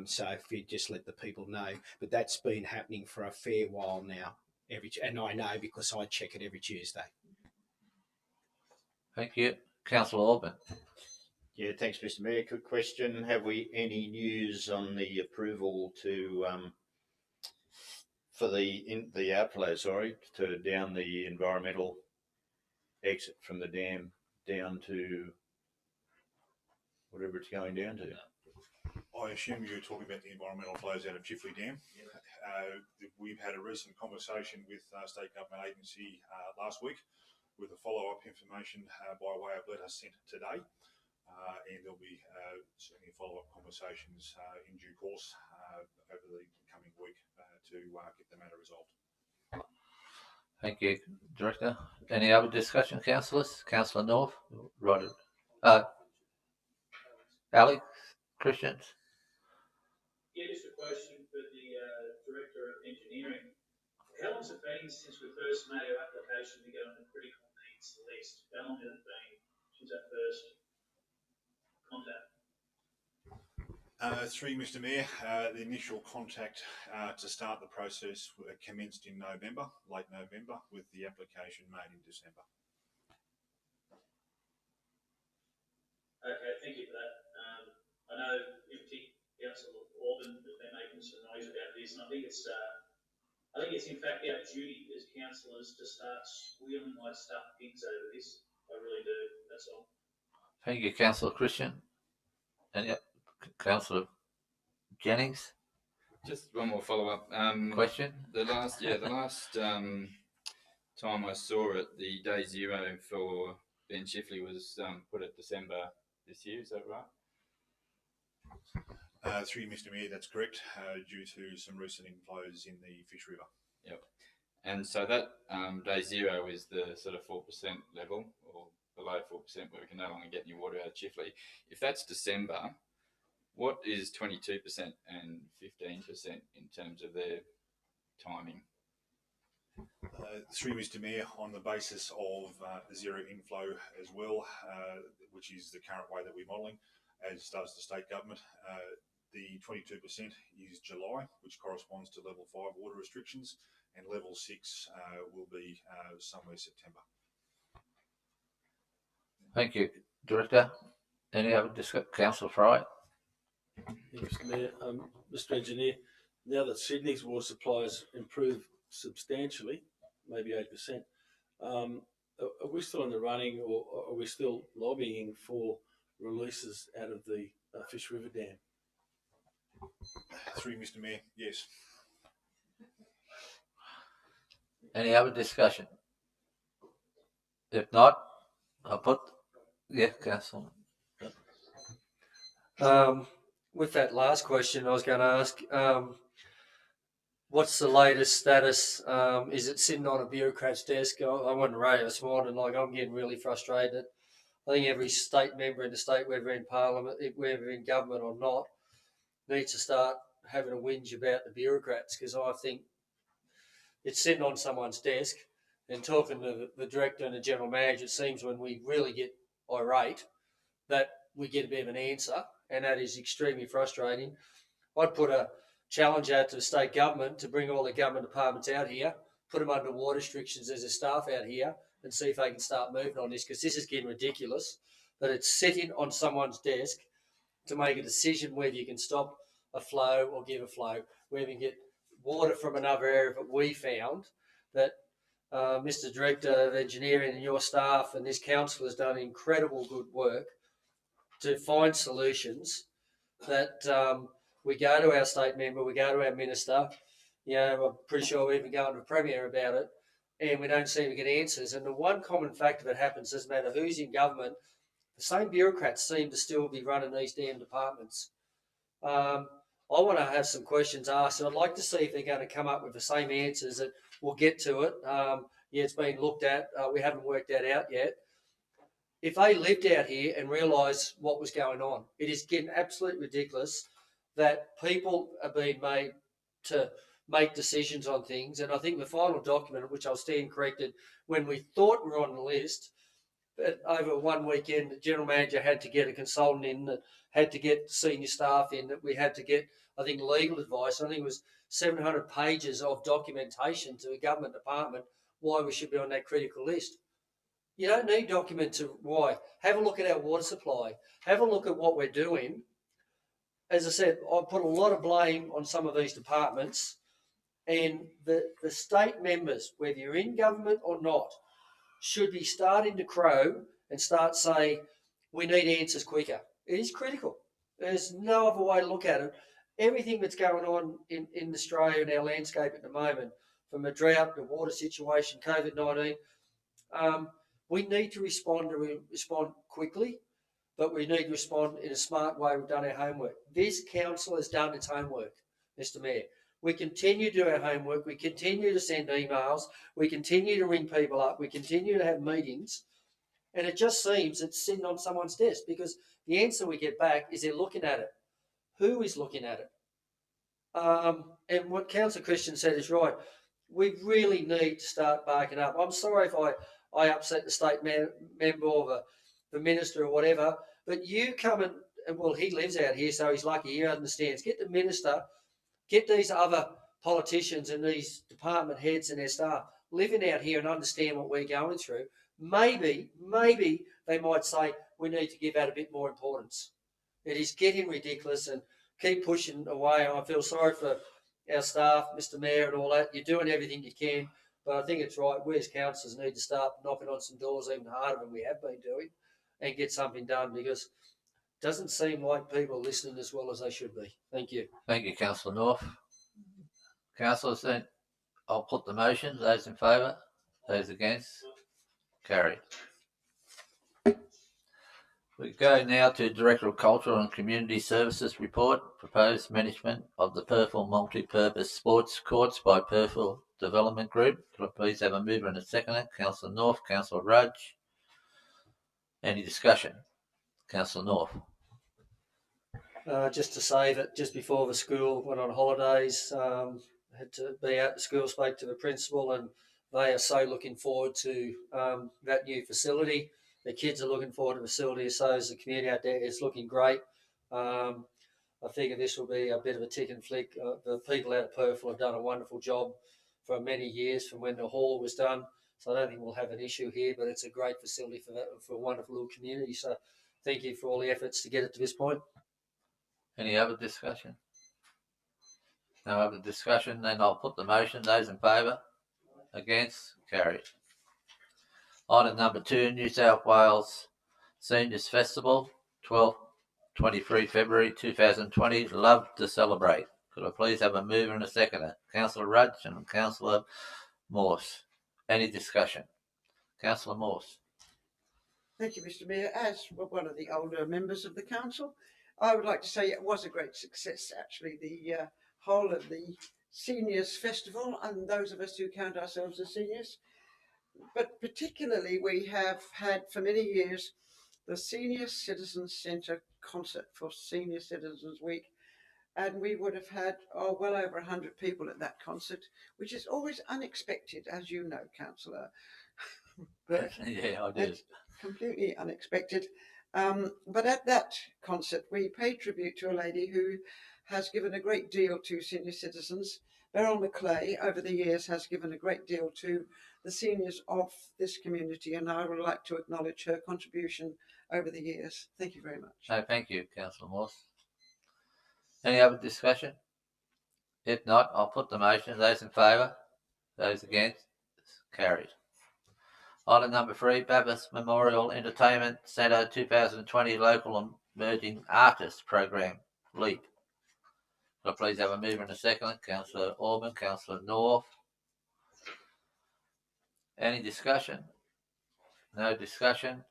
So if you just let the people know, but that's been happening for a fair while now. And I know because I check it every Tuesday. Thank you. Councillor Orban. Yeah, thanks, Mr Mayor. Good question. Have we any news on the approval to for the outflow, to down the environmental exit from the dam down to whatever it's going down to? I assume you're talking about the environmental flows out of Chifley Dam. We've had a recent conversation with State Government Agency last week with a follow-up information by way of letter sent today. And there'll be certainly follow-up conversations in due course over the coming week to get the matter resolved. Thank you, Director. Any other discussion, councillors? Councillor North? Right. Alex? Christians? Yeah, just a question for the Director of Engineering. How long has it been since we first made our application to get on the critical needs list? How long has it been since that first contact? Through Mr Mayor, the initial contact to start the process commenced in November, late November, with the application made in December. Okay, thank you for that. I know Deputy Councillor Orban has been making some noise about this, and I think it's in fact our duty as councillors to start squealing like stuffed pigs over this. I really do. That's all. Thank you, Councillor Christian. And Councillor Jennings. Just one more follow-up question. The last time I saw it, the day zero for Ben Chifley was put at December this year. Is that right? Through you, Mr Mayor, that's correct, due to some recent inflows in the Fish River. Yep. And so that day zero is the sort of 4% level, or below 4%, where we can no longer get any water out of Chifley. If that's December, what is 22% and 15% in terms of their timing? Through Mr Mayor, on the basis of zero inflow as well, which is the current way that we're modelling, as does the state government, the 22% is July, which corresponds to level 5 water restrictions, and level 6 will be somewhere September. Thank you, Director. Any other discussion? Councillor Fry. Yeah, Mr Mayor, Mr Engineer, now that Sydney's water supply has improved substantially, maybe 8%, are we still in the running, or are we still lobbying for releases out of the Fish River Dam? Through Mr Mayor, yes. Any other discussion? If not, I'll put... Yeah, Councillor. With that last question, I was going to ask, what's the latest status? Is it sitting on a bureaucrat's desk? I went to radio this morning, I'm getting really frustrated. I think every state member in the state, whether in Parliament, whether in government or not, needs to start having a whinge about the bureaucrats, because I think it's sitting on someone's desk. And talking to the Director and the General Manager, it seems when we really get irate that we get a bit of an answer, and that is extremely frustrating. I'd put a challenge out to the state government to bring all the government departments out here, put them under water restrictions as a staff out here, and see if they can start moving on this, because this is getting ridiculous. That it's sitting on someone's desk to make a decision whether you can stop a flow or give a flow, whether you can get water from another area that we found that Mr. Director of Engineering and your staff and this council has done incredible good work to find solutions that we go to our state member, we go to our minister, I'm pretty sure we even go to the Premier about it, and we don't seem to get answers. And the one common factor that happens, doesn't matter who's in government, the same bureaucrats seem to still be running these damn departments. I want to have some questions asked, and I'd like to see if they're going to come up with the same answers. That we'll get to it. It's been looked at. We haven't worked that out yet. If they lived out here and realised what was going on, it is getting absolutely ridiculous that people are being made to make decisions on things. And I think the final document, which I'll stand corrected, when we thought we were on the list, but over one weekend, the general manager had to get a consultant in, that had to get senior staff in, that we had to get, I think, legal advice. I think it was 700 pages of documentation to a government department why we should be on that critical list. You don't need documents of why. Have a look at our water supply. Have a look at what we're doing. As I said, I put a lot of blame on some of these departments, and the state members, whether you're in government or not, should be starting to crow and start saying, we need answers quicker. It is critical. There's no other way to look at it. Everything that's going on in Australia and our landscape at the moment, from a drought, the water situation, COVID-19, we need to respond quickly, but we need to respond in a smart way. We've done our homework. This council has done its homework, Mr. Mayor. We continue to do our homework. We continue to send emails. We continue to ring people up. We continue to have meetings. And it just seems it's sitting on someone's desk, because the answer we get back is they're looking at it. Who is looking at it? And what Councillor Christian said is right. We really need to start barking up. I'm sorry if I upset the state member or the minister or whatever, but you come and, well, he lives out here, so he's lucky, he understands. Get the minister, get these other politicians and these department heads and their staff living out here and understand what we're going through. Maybe they might say we need to give that a bit more importance. It is getting ridiculous, and keep pushing away. I feel sorry for our staff, Mr. Mayor, and all that. You're doing everything you can, but I think it's right. We as councillors need to start knocking on some doors even harder than we have been doing, and get something done, because it doesn't seem like people are listening as well as they should be. Thank you. Thank you, Councillor North. Councillors, then I'll put the motion. Those in favour? Those against? Carried. We go now to Director of Cultural and Community Services report. Proposed management of the Purfell Multi-Purpose Sports Courts by Purfell Development Group. Could I please have a mover and a seconder? Councillor North, Councillor Rudge. Any discussion? Councillor North. Just to say that just before the school went on holidays, had to be out at the school, spoke to the principal, and they are so looking forward to that new facility. The kids are looking forward to the facility, so is the community out there. It's looking great. I figure this will be a bit of a tick and flick. The people out at Purfell have done a wonderful job for many years from when the hall was done, so I don't think we'll have an issue here, but it's a great facility for a wonderful little community. So thank you for all the efforts to get it to this point. Any other discussion? No other discussion, then I'll put the motion. Those in favour? Against? Carried. Item number 2, New South Wales Seniors Festival, 23 February 2020. Love to celebrate. Could I please have a mover and a seconder? Councillor Rudge and Councillor Morse. Any discussion? Councillor Morse. Thank you, Mr. Mayor. As one of the older members of the council, I would like to say it was a great success, actually, the whole of the Seniors Festival, and those of us who count ourselves as seniors. But particularly, we have had for many years the Senior Citizens Centre concert for Senior Citizens Week, and we would have had well over 100 people at that concert, which is always unexpected, as you know, Councillor. But yeah, I do. completely unexpected. But at that concert, we paid tribute to a lady who has given a great deal to senior citizens. Beryl McClay, over the years, has given a great deal to the seniors of this community, and I would like to acknowledge her contribution over the years. Thank you very much. No, thank you, Councillor Morse. Any other discussion? If not, I'll put the motion. Those in favour? Those against? Carried. Item number 3, Bathurst Memorial Entertainment Centre 2020 Local Emerging Artists Program, LEAP. Could I please have a mover and a second? Councillor Orban, Councillor North. Any discussion? No discussion.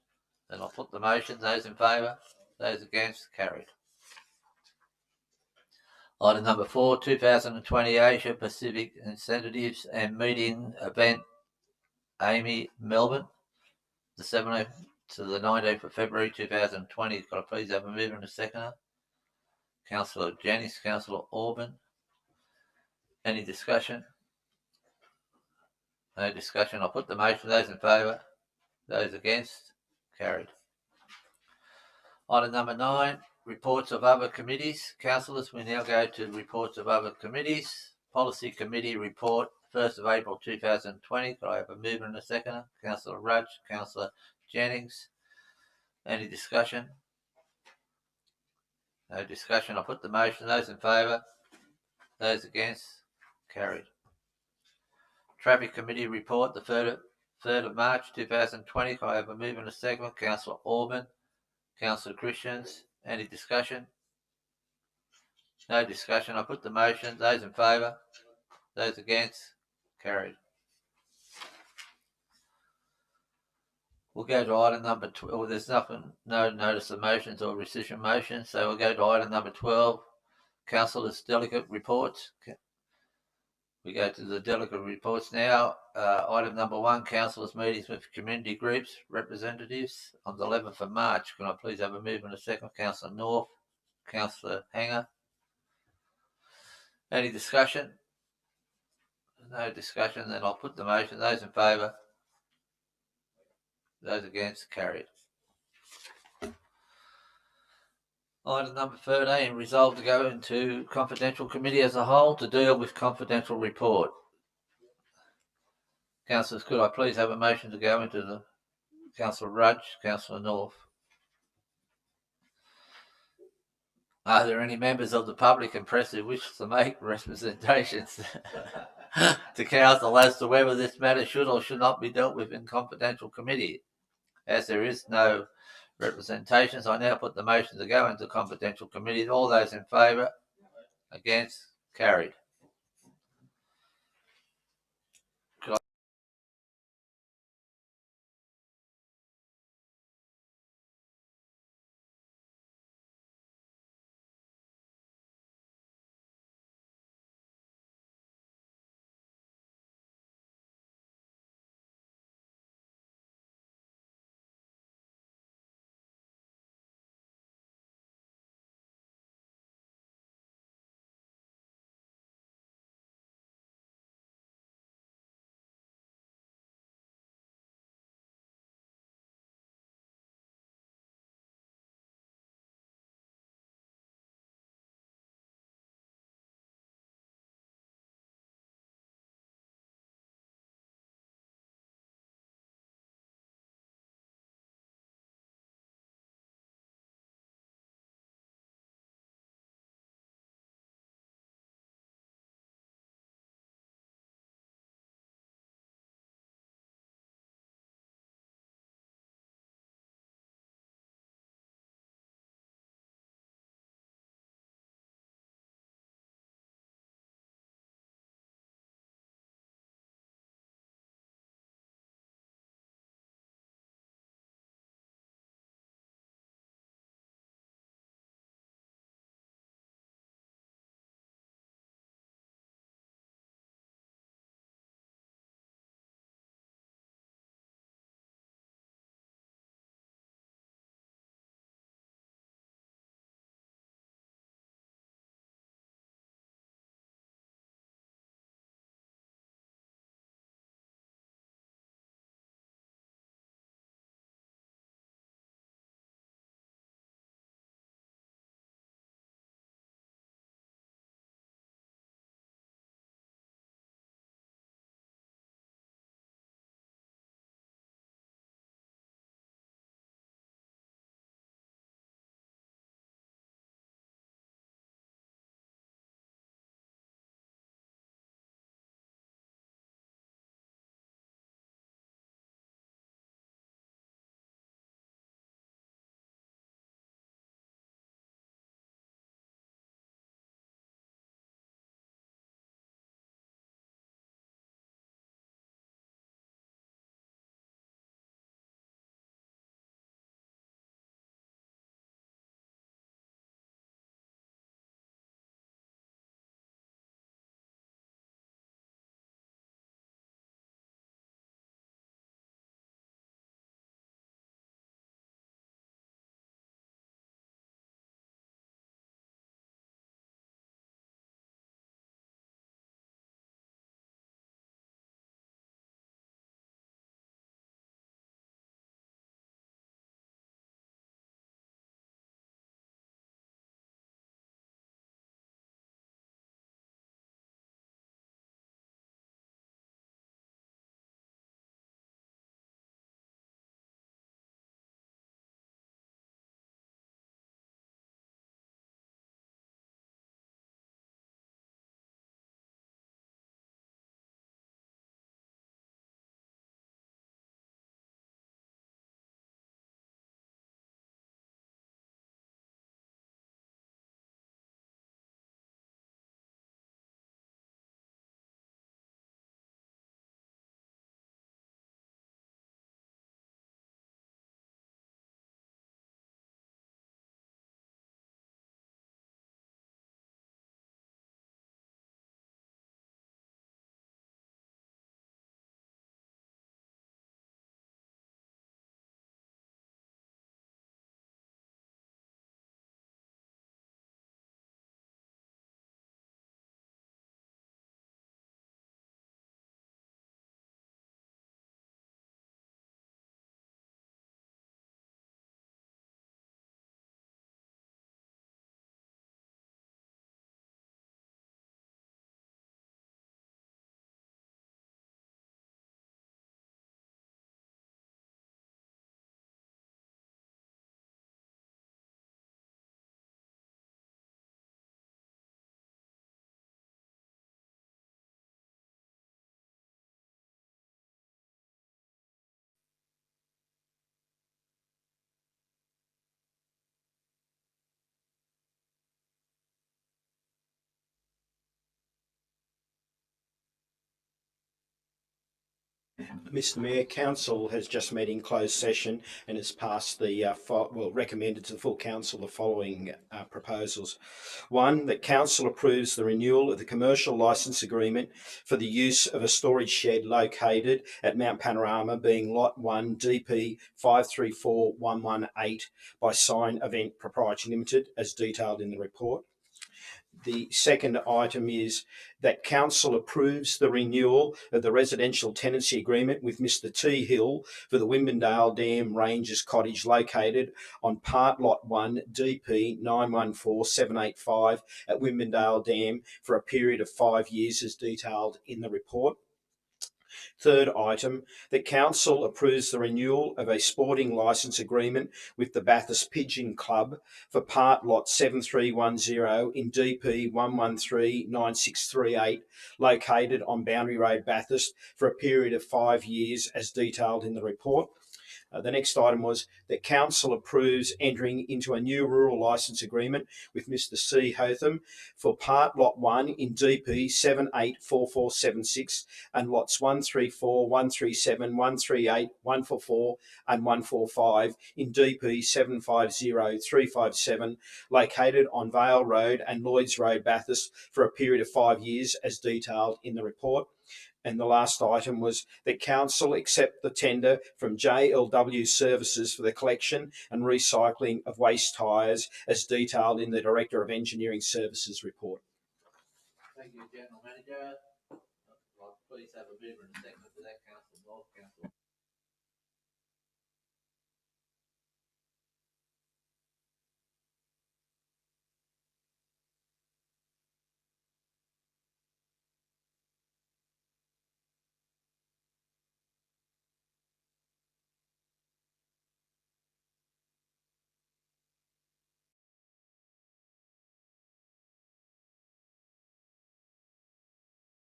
Then I'll put the motion. Those in favour? Those against? Carried. Item number 4, 2020 Asia Pacific Incentives and Meeting Event, Amy, Melbourne, the 17th to the 19th of February 2020. Could I please have a mover and a seconder? Councillor Jennings, Councillor Orban. Any discussion? No discussion. I'll put the motion. Those in favour? Those against? Carried. Item number 9, reports of other committees. Councillors, we now go to reports of other committees. Policy Committee report, 1st of April 2020. Could I have a mover and a seconder? Councillor Rudge, Councillor Jennings. Any discussion? No discussion. I'll put the motion. Those in favour? Those against? Carried. Traffic Committee report, the 3rd of March 2020. Can I have a mover and a second? Councillor Orban, Councillor Christians. Any discussion? No discussion. I put the motion. Those in favour? Those against? Carried. We'll go to item number 12. Well, there's nothing, no notice of motions or rescission motions. So we'll go to item number 12, Councillors' delegate reports. We go to the delegate reports now. Item number 1, Councillors' meetings with community groups, representatives on the 11th of March. Can I please have a mover and a second? Councillor North, Councillor Hanger. Any discussion? No discussion. Then I'll put the motion. Those in favour? Those against? Carried. Item number 13, resolved to go into confidential committee as a whole to deal with confidential report. Councillors, could I please have a motion to go into the Councillor Rudge, Councillor North? Are there any members of the public and press who wish to make representations to council as to whether this matter should or should not be dealt with in confidential committee? As there is no representations, I now put the motion to go into confidential committee. All those in favour? Against? Carried. Mr Mayor, Council has just met in closed session and has passed the, recommended to the full Council the following proposals. One, that Council approves the renewal of the commercial licence agreement for the use of a storage shed located at Mount Panorama, being Lot 1 DP 534118 by Sign Event Proprietary Limited, as detailed in the report. The second item is that Council approves the renewal of the residential tenancy agreement with Mr T Hill for the Wimbendale Dam Rangers Cottage located on Part Lot 1 DP 914785 at Wimbendale Dam for a period of 5 years, as detailed in the report. Third item, that Council approves the renewal of a sporting licence agreement with the Bathurst Pigeon Club for Part Lot 7310 in DP 1139638, located on Boundary Road, Bathurst, for a period of 5 years, as detailed in the report. The next item was that Council approves entering into a new rural licence agreement with Mr C Hotham for Part Lot 1 in DP 784476 and Lots 134, 137, 138, 144 and 145 in DP 750357, located on Vale Road and Lloyds Road, Bathurst, for a period of 5 years, as detailed in the report. And the last item was that Council accept the tender from JLW Services for the collection and recycling of waste tyres, as detailed in the Director of Engineering Services report. Thank you, General Manager. Please have a mover and a second for that, Councillor North. Councillor